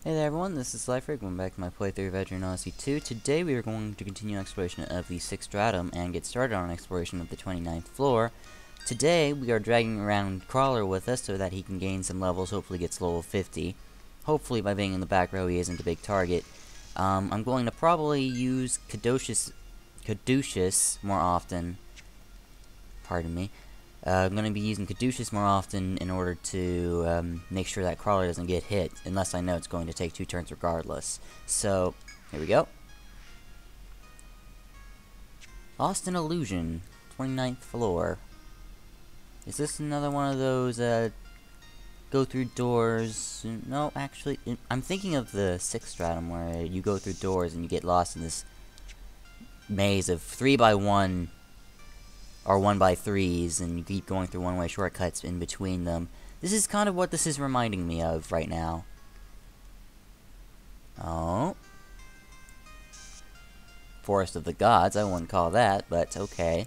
Hey there everyone, this is Lifer, going back to my playthrough of EO2. Today we are going to continue exploration of the 6th stratum and get started on exploration of the 29th floor. Today we are dragging around Crawler with us so that he can gain some levels, hopefully gets level 50. Hopefully by being in the back row he isn't a big target. I'm going to probably use Caduceus more often. Pardon me. I'm going to be using Caduceus more often in order to make sure that Crawler doesn't get hit, unless I know it's going to take 2 turns regardless. So, here we go. Austin Illusion, 29th floor. Is this another one of those, go through doors? No, actually, I'm thinking of the 6th stratum, where you go through doors and you get lost in this maze of 3x1 or 1x3s, and you keep going through one-way shortcuts in between them. This is kind of what this is reminding me of right now. Oh. Forest of the Gods, I wouldn't call that, but okay.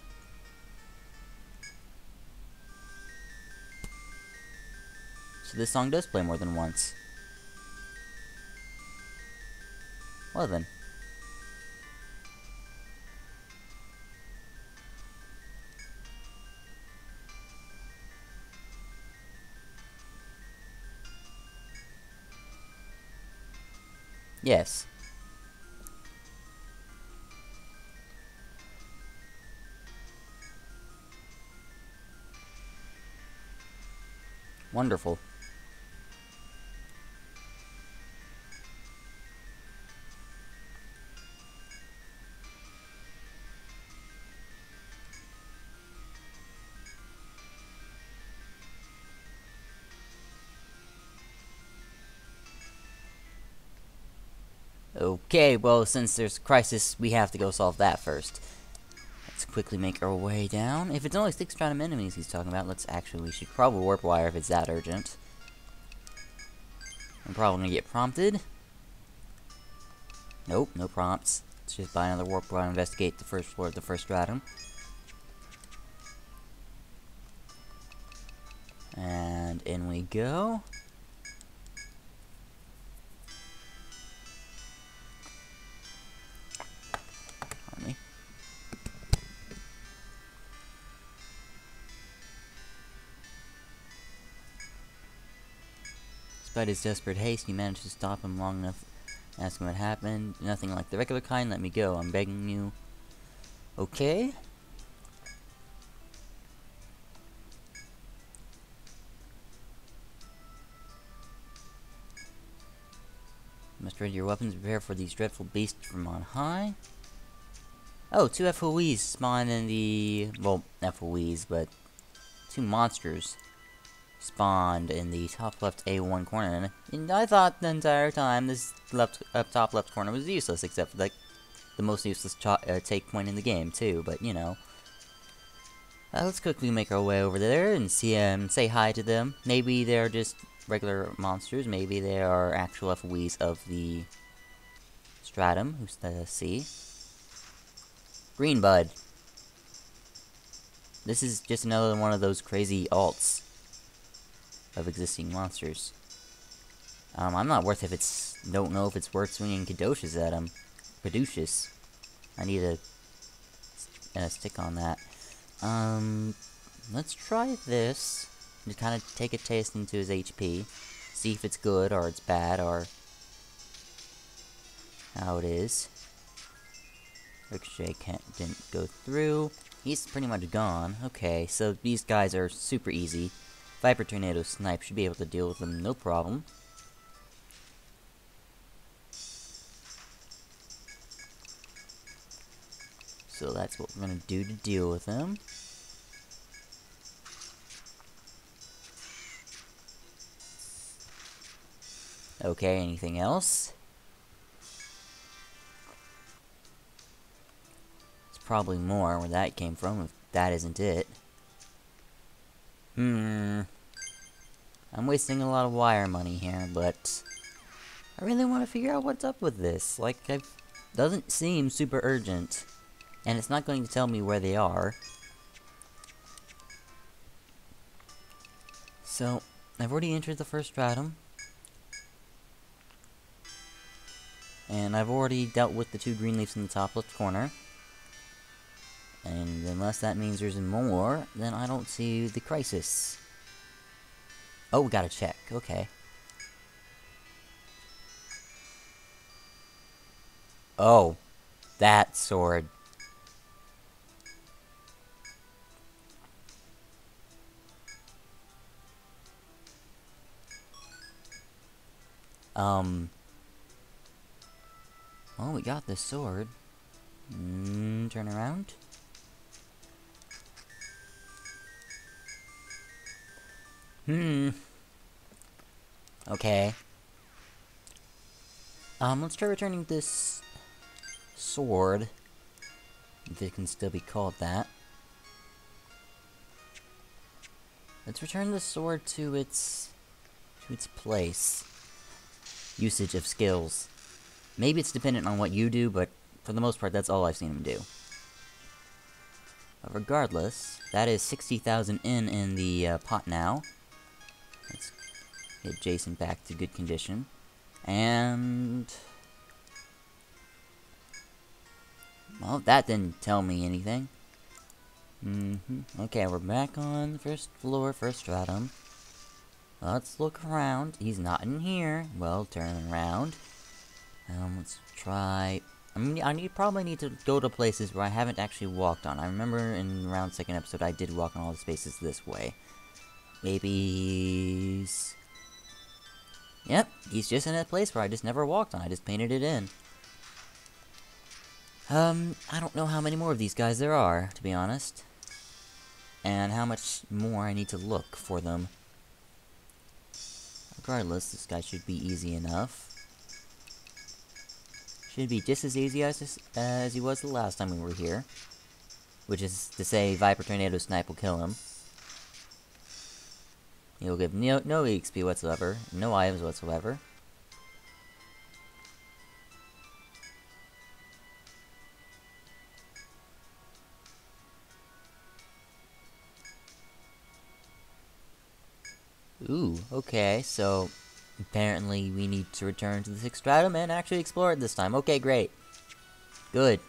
So this song does play more than once. Well then. Yes. Wonderful. Okay, well, since there's a crisis, we have to go solve that first. Let's quickly make our way down. If it's only 6 stratum enemies he's talking about, we should probably warp wire if it's that urgent. I'm probably gonna get prompted. Nope, no prompts. Let's just buy another warp wire and investigate the first floor of the first stratum. And in we go. Pardon me. Despite his desperate haste, you managed to stop him long enough to ask him what happened. Nothing like the regular kind, let me go, I'm begging you. Okay. You must ready your weapons, prepare for these dreadful beasts from on high. Oh, 2 FOEs spawn in the... well, FOEs, but 2 monsters spawned in the top left A1 corner, and I thought the entire time this top left corner was useless, except for like the most useless take point in the game too. But you know, let's quickly make our way over there and say hi to them. Maybe they're just regular monsters. Maybe they are actual FOEs of the stratum. Who's the see? Green Bud. This is just another one of those crazy alts of existing monsters. I'm not worth if it's... don't know if it's worth swinging Caduceus at him. Caduceus. I need to stick on that. Let's try this. To kind of take a taste into his HP. See if it's good, or it's bad, or how it is. Ricochet didn't go through. He's pretty much gone. Okay, so these guys are super easy. Viper Tornado Snipe should be able to deal with them, no problem. So that's what we're gonna do to deal with them. Okay, anything else? It's probably more where that came from, if that isn't it. I'm wasting a lot of wire money here, but I really want to figure out what's up with this. Like, it doesn't seem super urgent, and it's not going to tell me where they are. So, I've already entered the first stratum. And I've already dealt with the 2 green leaves in the top left corner. And unless that means there's more, then I don't see the crisis. Oh, we gotta check. Okay. Oh, that sword. Well, we got this sword. Turn around. Okay. Let's try returning this sword, if it can still be called that. Let's return the sword to its place. Usage of skills. Maybe it's dependent on what you do, but for the most part, that's all I've seen him do. But regardless, that is 60,000 in the pot now. Let's get Jason back to good condition. And... well, that didn't tell me anything. Okay, we're back on the first floor, first stratum. Let's look around. He's not in here. Well, turn around. Let's try... I probably need to go to places where I haven't actually walked on. I remember in around the 2nd episode I did walk on all the spaces this way. Maybe he's... yep, he's just in a place where I just never walked on. I just painted it in. I don't know how many more of these guys there are, to be honest. And how much more I need to look for them. Regardless, this guy should be easy enough. Should be just as easy as he was the last time we were here. Which is to say, Viper Tornado Snipe will kill him. He'll give no XP whatsoever, no items whatsoever. Ooh, okay, so apparently we need to return to the 6th stratum and actually explore it this time. Okay, great. Good.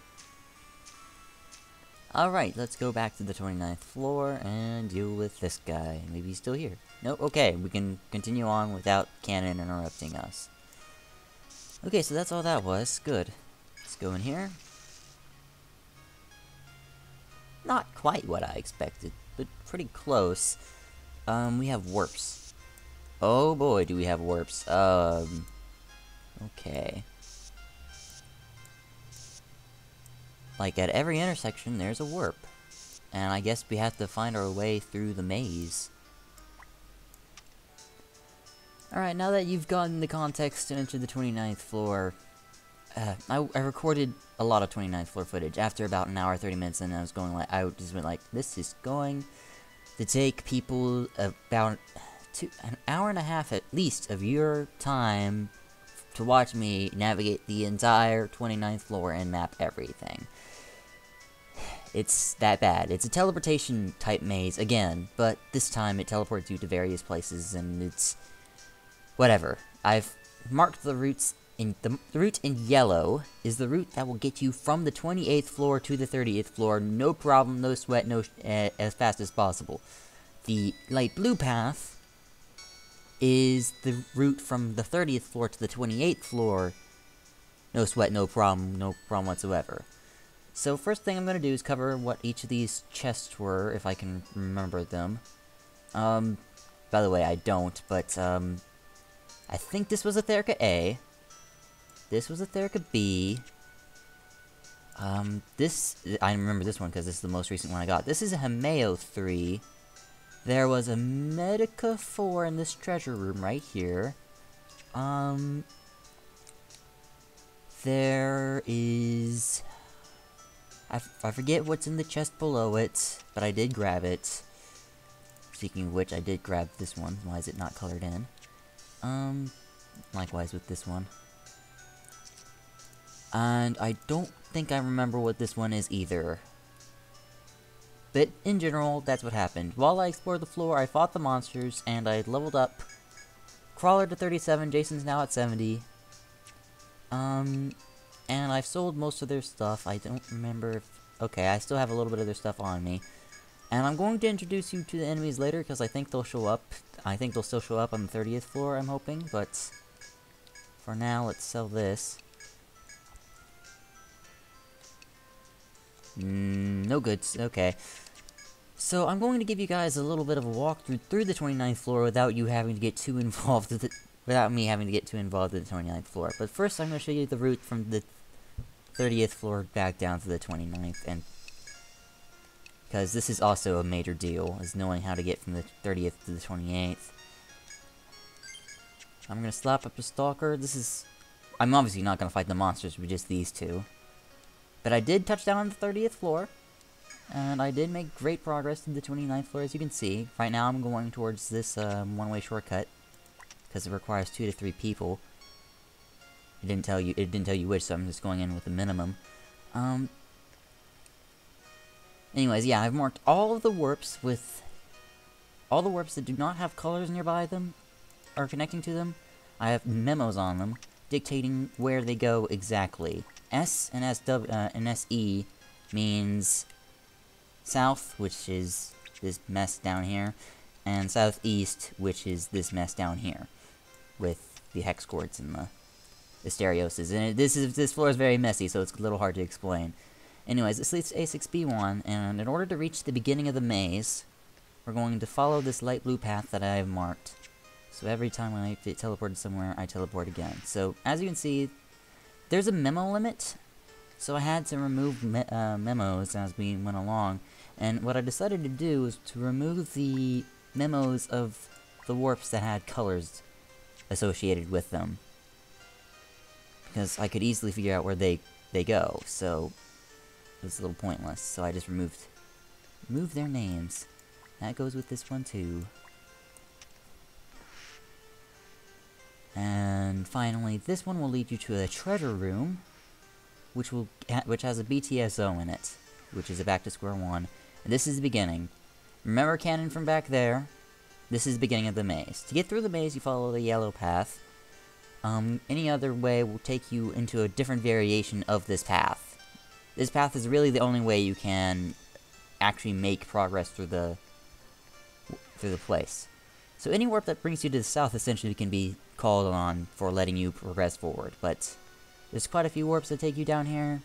Alright, let's go back to the 29th floor and deal with this guy. Maybe he's still here. Nope, okay, we can continue on without Cannon interrupting us. Okay, so that's all that was. Good. Let's go in here. Not quite what I expected, but pretty close. We have warps. Oh boy, do we have warps. Okay. Like, at every intersection, there's a warp. And I guess we have to find our way through the maze. Alright, now that you've gotten the context to enter the 29th floor, I recorded a lot of 29th floor footage. After about an hour, 30 minutes, and I just went like, this is going to take people about an hour and a half at least of your time to watch me navigate the entire 29th floor and map everything. It's that bad. It's a teleportation type maze again, but this time it teleports you to various places and it's whatever. I've marked the routes in the route in yellow is the route that will get you from the 28th floor to the 30th floor, no problem, no sweat, as fast as possible. The light blue path is the route from the 30th floor to the 28th floor. No sweat, no problem whatsoever. So first thing I'm going to do is cover what each of these chests were, if I can remember them. By the way, I don't, but, I think this was a Therica A. This was a Therica B. I remember this one because this is the most recent one I got. This is a Himeo 3. There was a Medica 4 in this treasure room right here. There is... I forget what's in the chest below it, but I did grab it. Speaking of which, I did grab this one. Why is it not colored in? Likewise with this one. And I don't think I remember what this one is either. But in general, that's what happened. While I explored the floor, I fought the monsters, and I leveled up. Crawler to 37, Jason's now at 70. And I've sold most of their stuff. I don't remember if... Okay, I still have a little bit of their stuff on me. And I'm going to introduce you to the enemies later, because I think they'll show up. I think they'll still show up on the 30th floor, I'm hoping, but... For now, let's sell this. No goods, okay. So, I'm going to give you guys a little bit of a walkthrough through the 29th floor without you having to get too involved with it. Without me having to get too involved with the 29th floor. But first, I'm going to show you the route from the 30th floor back down to the 29th, and... Because this is also a major deal, is knowing how to get from the 30th to the 28th. I'm gonna slap up the Stalker. This is... I'm obviously not gonna fight the monsters with just these two. But I did touch down on the 30th floor. And I did make great progress to the 29th floor, as you can see. Right now I'm going towards this one-way shortcut. Because it requires 2 to 3 people. It didn't tell you which, so I'm just going in with the minimum. Anyways, yeah, I've marked all of the warps with... All the warps that do not have colors nearby them, or connecting to them. I have memos on them, dictating where they go exactly. S and SE means south, which is this mess down here, and southeast, which is this mess down here, with the hex cords and the stereoses. And this floor is very messy, so it's a little hard to explain. Anyways, this leads to A6B1, and in order to reach the beginning of the maze, we're going to follow this light blue path that I have marked. So every time I get teleported somewhere, I teleport again. So, as you can see, there's a memo limit, so I had to remove memos as we went along. And what I decided to do was to remove the memos of the warps that had colors associated with them. Because I could easily figure out where they go, so it was a little pointless. So I just removed their names. That goes with this one too. And finally, this one will lead you to a treasure room, which has a BTSO in it, which is a back to square one. And this is the beginning. Remember Cannon from back there? This is the beginning of the maze. To get through the maze, you follow the yellow path. Any other way will take you into a different variation of this path. This path is really the only way you can actually make progress through the place. So any warp that brings you to the south essentially can be called on for letting you progress forward, but there's quite a few warps that take you down here.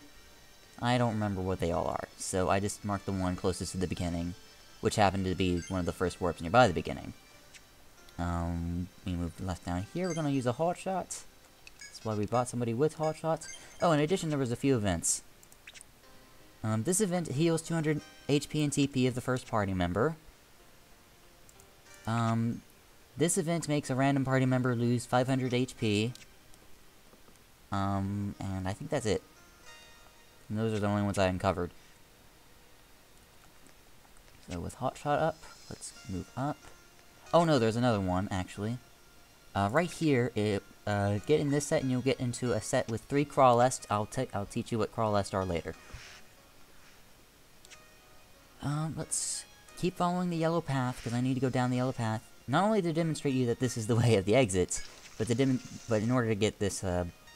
I don't remember what they all are, so I just marked the one closest to the beginning, which happened to be one of the first warps nearby the beginning. We move left down here, we're gonna use a hot shot. That's why we bought somebody with hot shots. Oh, in addition, there was a few events. This event heals 200 HP and TP of the first party member. This event makes a random party member lose 500 HP. And I think that's it. And those are the only ones I uncovered. So with hotshot up, let's move up. Oh no, there's another one, actually. Right here, get in this set and you'll get into a set with 3 crawlests. I'll teach you what crawlests are later. Let's keep following the yellow path, because I need to go down the yellow path. Not only to demonstrate you that this is the way of the exits, but in order to get this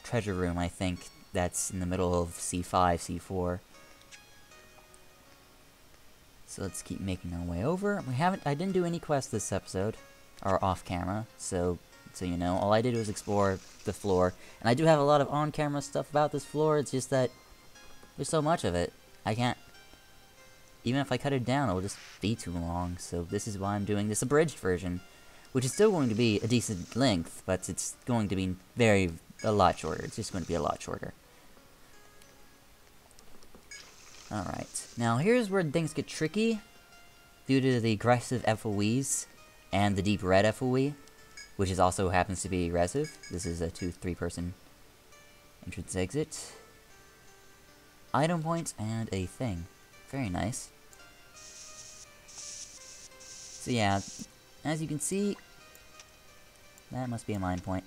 treasure room, I think that's in the middle of C5, C4. So let's keep making our way over. I didn't do any quests this episode, or off camera, so you know, all I did was explore the floor. And I do have a lot of on-camera stuff about this floor, it's just that there's so much of it. I can't... Even if I cut it down, it'll just be too long, so this is why I'm doing this abridged version, which is still going to be a decent length, but it's going to be a lot shorter. It's just going to be a lot shorter. Alright, now here's where things get tricky, due to the aggressive FOEs, and the deep red FOE, which also happens to be aggressive. This is a 2-3 person entrance-exit. Item points, and a thing. Very nice. So yeah, as you can see, that must be a mine point.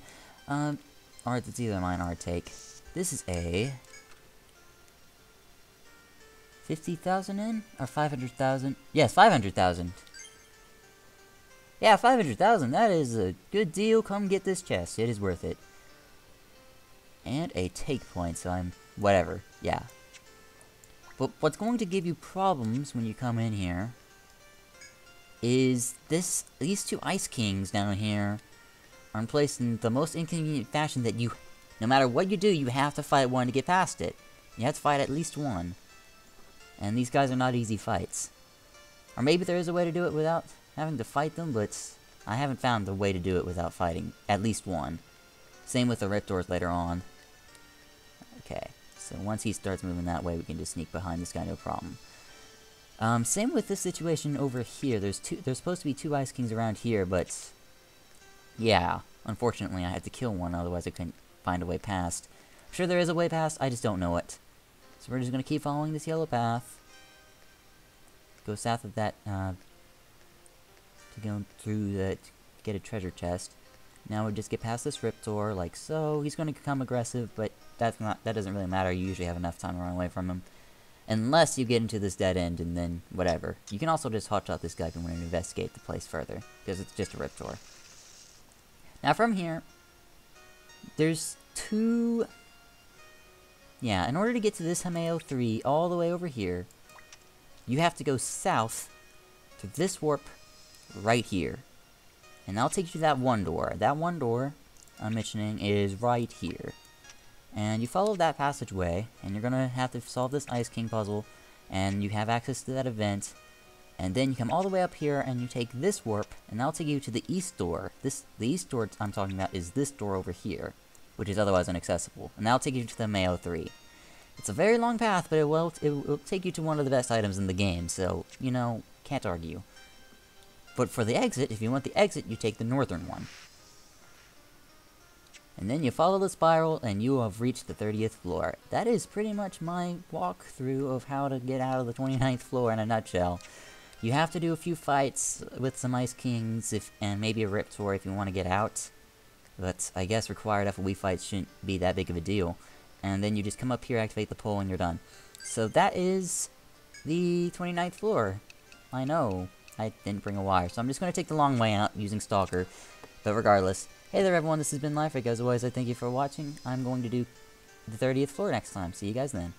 Or it's either a mine or a take. This is a 50,000 in? Or 500,000? Yes, 500,000. Yeah, 500,000, that is a good deal. Come get this chest, it is worth it. And a take point, so I'm... whatever, yeah. But what's going to give you problems when you come in here is these two Ice Kings down here are placed in the most inconvenient fashion that you... no matter what you do, you have to fight one to get past it. You have to fight at least one. And these guys are not easy fights. Or maybe there is a way to do it without having to fight them, but I haven't found the way to do it without fighting at least one. Same with the Riptors later on. Okay, so once he starts moving that way, we can just sneak behind this guy, no problem. Same with this situation over here. There's supposed to be two Ice Kings around here, but... yeah, unfortunately I had to kill one, otherwise I couldn't find a way past. I'm sure there is a way past, I just don't know it. So we're just gonna keep following this yellow path. Go south of that, to go through that, to get a treasure chest. Now we just get past this Riptor, like so. He's gonna become aggressive, but that doesn't really matter. You usually have enough time to run away from him. Unless you get into this dead end, and then whatever. You can also just hotshot this guy if you want to investigate the place further, because it's just a Riptor. Now from here, there's two... yeah, in order to get to this EO3 all the way over here, you have to go south to this warp right here. And that'll take you to that one door. That one door I'm mentioning is right here. And you follow that passageway, and you're gonna have to solve this Ice King puzzle, and you have access to that event. And then you come all the way up here, and you take this warp, and that'll take you to the east door. The east door I'm talking about is this door over here, which is otherwise inaccessible. And that'll take you to the EO3. It's a very long path, but it will take you to one of the best items in the game, so, you know, can't argue. But for the exit, if you want the exit, you take the northern one. And then you follow the spiral, and you have reached the 30th floor. That is pretty much my walkthrough of how to get out of the 29th floor in a nutshell. You have to do a few fights with some Ice Kings, and maybe a Riptor if you want to get out. But I guess required FOE fights shouldn't be that big of a deal. And then you just come up here, activate the pole, and you're done. So that is the 29th floor. I know, I didn't bring a wire, so I'm just going to take the long way out using Stalker. But regardless, hey there everyone, this has been Life. As always, I thank you for watching. I'm going to do the 30th floor next time. See you guys then.